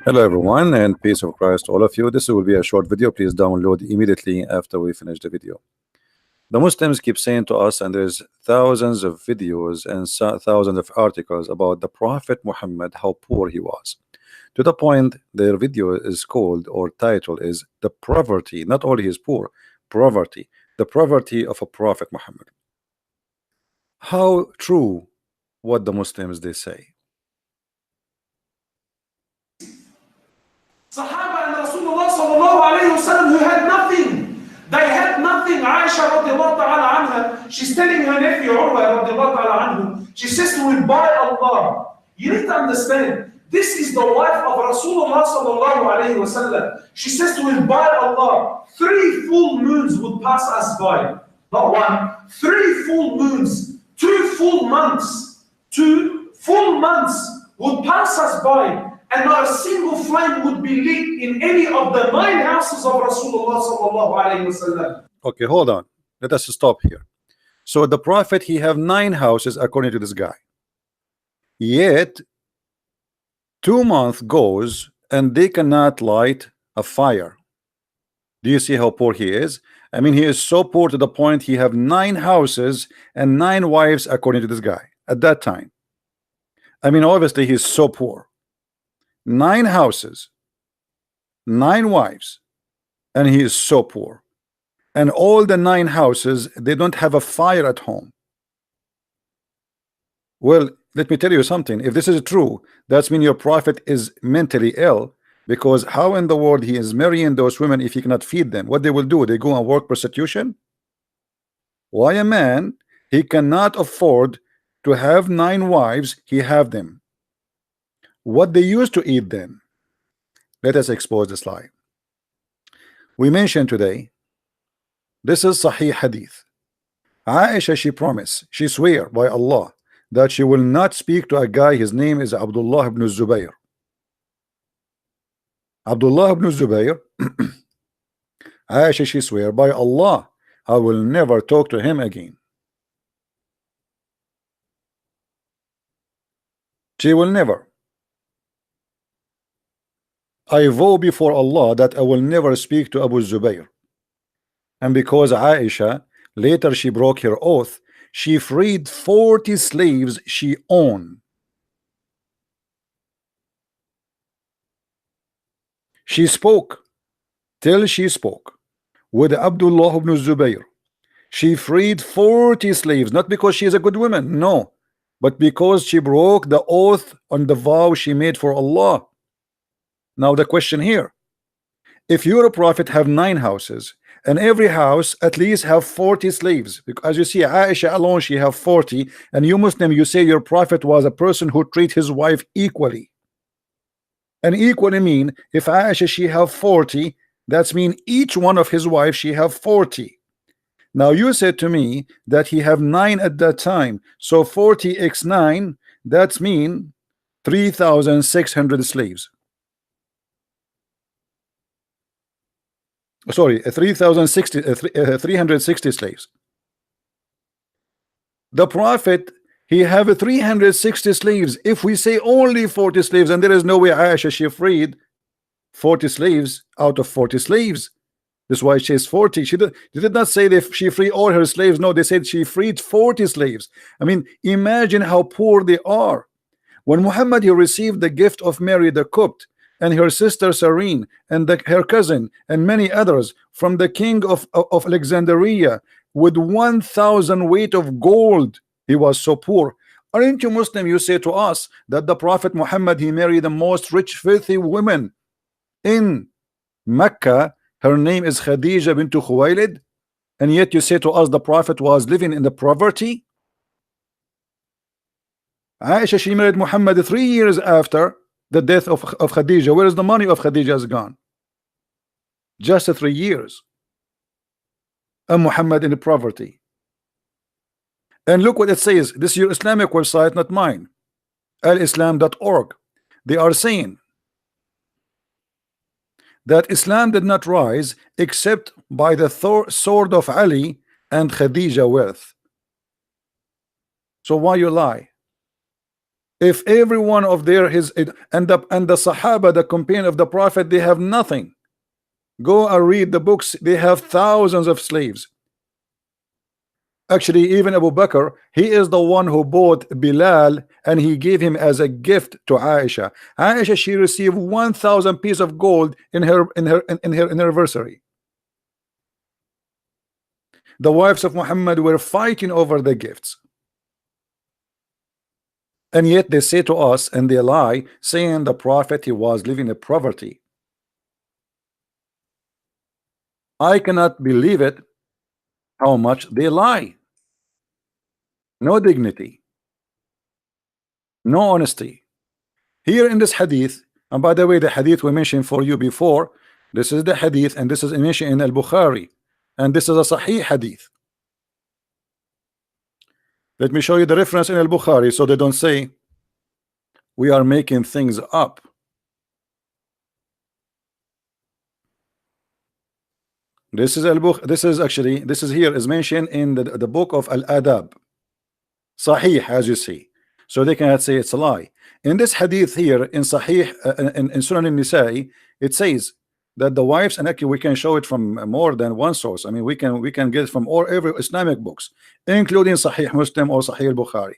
Hello everyone, and peace of Christ to all of you. This will be a short video. Please download immediately after we finish the video. The Muslims keep saying to us, and there's thousands of videos and thousands of articles about the Prophet Muhammad, how poor he was. To the point, their video is called, or title is, the poverty. Not only is poor, poverty. The poverty of a Prophet Muhammad. How true what the Muslims they say? Sahaba and Rasulullah sallallahu alayhi wasallam who had nothing. They had nothing. Aisha radiallahu ta'ala anha, she's telling her nephew Urwa radiallahu ta'ala anhu, she says to him, by Allah. You need to understand, this is the wife of Rasulullah sallallahu alayhi wasallam. She says to him, by Allah, 3 full moons would pass us by. Not one, 3 full moons, 2 full months, 2 full months would pass us by. And not a single flame would be lit in any of the 9 houses of Rasulullah sallallahu alayhi wasallam. Okay, hold on. Let us stop here. So the Prophet, he have 9 houses according to this guy. Yet 2 months goes and they cannot light a fire. Do you see how poor he is? I mean, he is so poor to the point he have 9 houses and 9 wives according to this guy at that time. I mean, obviously he's so poor. 9 houses, 9 wives, and he is so poor. And all the 9 houses, they don't have a fire at home. Well, let me tell you something. If this is true, that's mean your prophet is mentally ill, because how in the world he is marrying those women if he cannot feed them? What they will do? They go and work prostitution? Why a man, he cannot afford to have 9 wives, he have them. What they used to eat then? Let us expose this lie. We mentioned today, this is Sahih Hadith. Aisha, she promised, she swear by Allah that she will not speak to a guy, his name is Abdullah ibn Zubayr. Abdullah ibn Zubayr, Aisha, she swear by Allah, I will never talk to him again. She will never. I vow before Allah that I will never speak to Abu Zubayr. And because Aisha later she broke her oath, she freed 40 slaves she owned. She spoke till she spoke with Abdullah ibn Zubayr. She freed 40 slaves, not because she is a good woman, no, but because she broke the oath on the vow she made for Allah. Now the question here, if you're a prophet have 9 houses and every house at least have 40 slaves, because as you see Aisha alone she have 40, and you Muslim you say your prophet was a person who treat his wife equally, and equally mean if Aisha she have 40, that's mean each one of his wives she have 40. Now you said to me that he have 9 at that time, so 40 x 9, that's mean 3,600 slaves. Sorry, 360 slaves. The prophet, he have 360 slaves. If we say only 40 slaves, and there is no way Aisha she freed 40 slaves out of 40 slaves. That's why she is 40. She did not say that she freed all her slaves. No, they said she freed 40 slaves. I mean, imagine how poor they are. When Muhammad he received the gift of Mary the Copt and her sister Serene and her cousin and many others from the king of Alexandria with 1,000 weight of gold, he was so poor. Aren't you Muslim? You say to us that the Prophet Muhammad he married the most rich filthy women in Mecca. Her name is Khadija bint Khuwaylid, and yet you say to us the Prophet was living in the poverty. Aisha she married Muhammad 3 years after the death of Khadija. Where is the money of Khadija has gone? Just 3 years. And Muhammad in the poverty. And look what it says. This is your Islamic website, not mine. alislam.org. They are saying that Islam did not rise except by the sword of Ali and Khadija wealth. So why you lie? If every one of their his and the Sahaba, the companion of the Prophet, they have nothing. Go and read the books. They have thousands of slaves. Actually, even Abu Bakr, he is the one who bought Bilal and he gave him as a gift to Aisha. Aisha, she received 1,000 pieces of gold in her anniversary. The wives of Muhammad were fighting over the gifts. And yet they say to us, and they lie, saying the Prophet, he was living in poverty. I cannot believe it, how much they lie. No dignity, no honesty. Here in this hadith, and by the way, the hadith we mentioned for you before, this is the hadith, and this is mentioned in Al-Bukhari, and this is a Sahih hadith. Let me show you the reference in Al-Bukhari so they don't say we are making things up. This is here is mentioned in the book of Al-Adab. Sahih, as you see. So they cannot say it's a lie. In this hadith here in Sahih, in Sunan al-Nisa'i, it says that the wives, and actually we can show it from more than one source. I mean, we can get it from every Islamic books, including Sahih Muslim or Sahih al-Bukhari.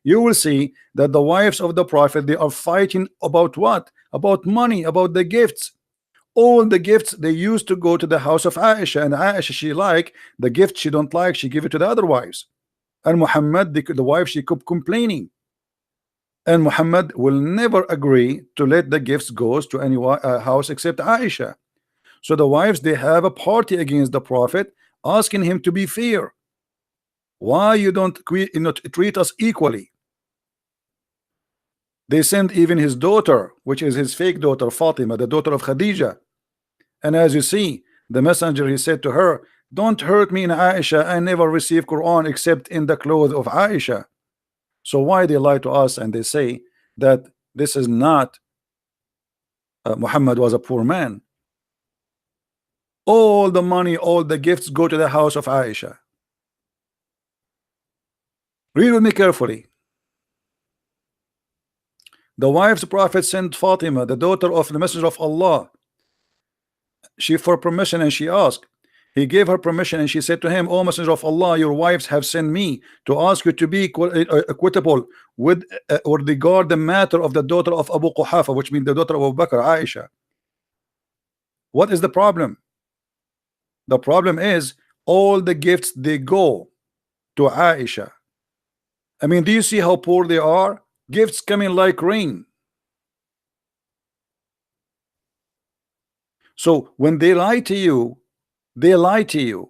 You will see that the wives of the Prophet, they are fighting about what? About money, about the gifts. All the gifts, they used to go to the house of Aisha, and Aisha, she like the gift she don't like, she give it to the other wives. And Muhammad, the wife, she kept complaining. And Muhammad will never agree to let the gifts goes to any house except Aisha. So the wives, they have a party against the Prophet, asking him to be fair. Why you don't treat us equally? They sent even his daughter, which is his fake daughter Fatima, the daughter of Khadija. And as you see, the messenger, he said to her, don't hurt me in Aisha. I never receive Quran except in the clothes of Aisha. So why they lie to us and they say that this is not Muhammad was a poor man? All the money, all the gifts go to the house of Aisha. Read with me carefully. The wife's Prophet sent Fatima, the daughter of the Messenger of Allah. She for permission, and she asked. He gave her permission, and she said to him, "O Messenger of Allah, your wives have sent me to ask you to be equitable with or regard the matter of the daughter of Abu Quhafa," which means the daughter of Abu Bakr, Aisha. What is the problem? The problem is all the gifts, they go to Aisha. I mean, do you see how poor they are? Gifts coming like rain. So when they lie to you, they lie to you.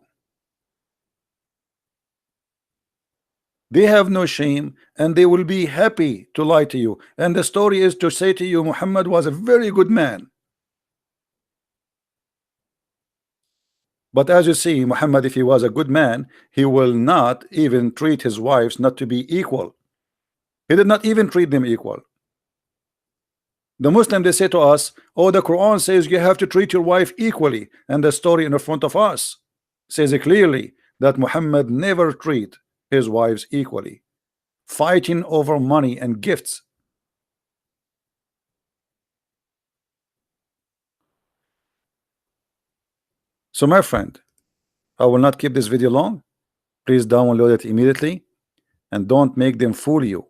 They have no shame, and they will be happy to lie to you. And the story is to say to you, Muhammad was a very good man. But as you see, Muhammad, if he was a good man, he will not even treat his wives not to be equal. He did not even treat them equal. The Muslim, they say to us, oh, the Quran says you have to treat your wife equally, and the story in front of us says clearly that Muhammad never treat his wives equally, fighting over money and gifts. So my friend, I will not keep this video long. Please download it immediately, and don't make them fool you.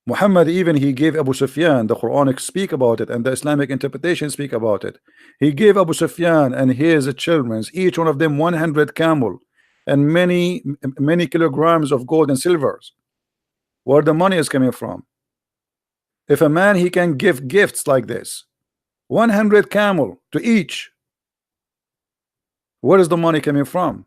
Muhammad, even he gave Abu Sufyan, the Quranic speak about it, and the Islamic interpretation speak about it. He gave Abu Sufyan and his children, each one of them 100 camel and many kilograms of gold and silvers. Where the money is coming from? If a man, he can give gifts like this, 100 camel to each, where is the money coming from?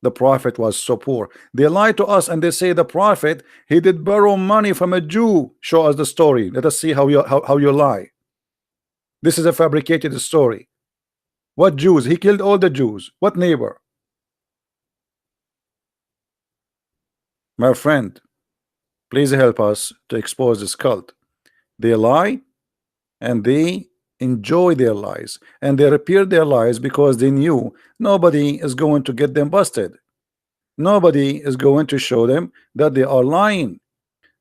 The Prophet was so poor. They lie to us and they say the Prophet, he did borrow money from a Jew. Show us the story. Let us see how you lie. This is a fabricated story. What Jews? He killed all the Jews. What neighbor? My friend, please help us to expose this cult. They lie and they enjoy their lies, and they repeat their lies because they knew nobody is going to get them busted. Nobody is going to show them that they are lying.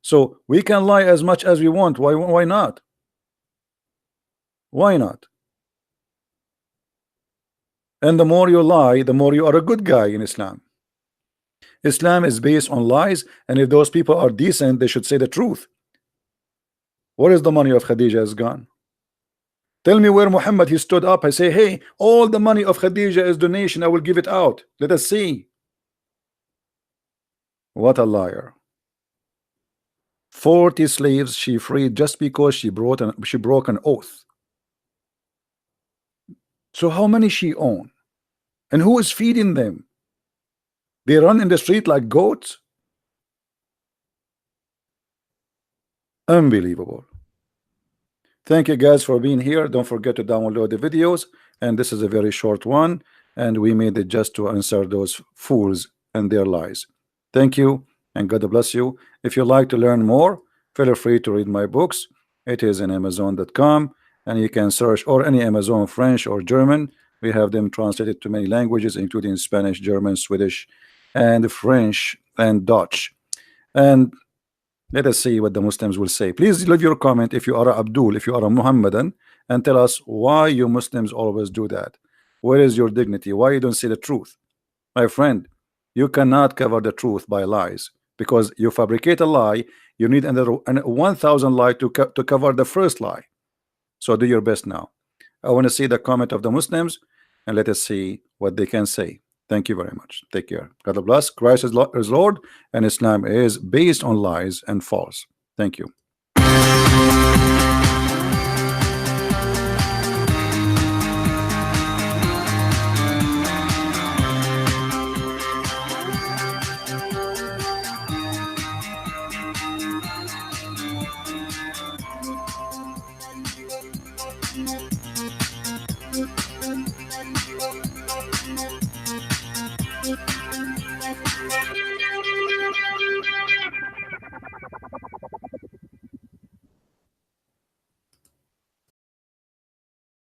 So we can lie as much as we want. Why not? Why not? And the more you lie, the more you are a good guy in Islam. Islam is based on lies, and if those people are decent, they should say the truth. Where is the money of Khadija has gone? Tell me where Muhammad he stood up. I say, hey, all the money of Khadija is donation. I will give it out. Let us see. What a liar. 40 slaves she freed just because she broke an oath. So how many she own? And who is feeding them? They run in the street like goats? Unbelievable. Thank you guys for being here. Don't forget to download the videos, and this is a very short one, and we made it just to answer those fools and their lies. Thank you, and God bless you. If you like to learn more, feel free to read my books. It is in Amazon.com, and you can search, or any Amazon French or German. We have them translated to many languages, including Spanish, German, Swedish, and French, and Dutch. And let us see what the Muslims will say. Please leave your comment if you are a Abdul, if you are a Muhammadan, and tell us why you Muslims always do that. Where is your dignity? Why you don't say the truth? My friend, you cannot cover the truth by lies, because you fabricate a lie, you need another 1,000 lie to cover the first lie. So do your best now. I want to see the comment of the Muslims, and let us see what they can say. Thank you very much. Take care. God bless. Christ is Lord, and Islam is based on lies and false. Thank you.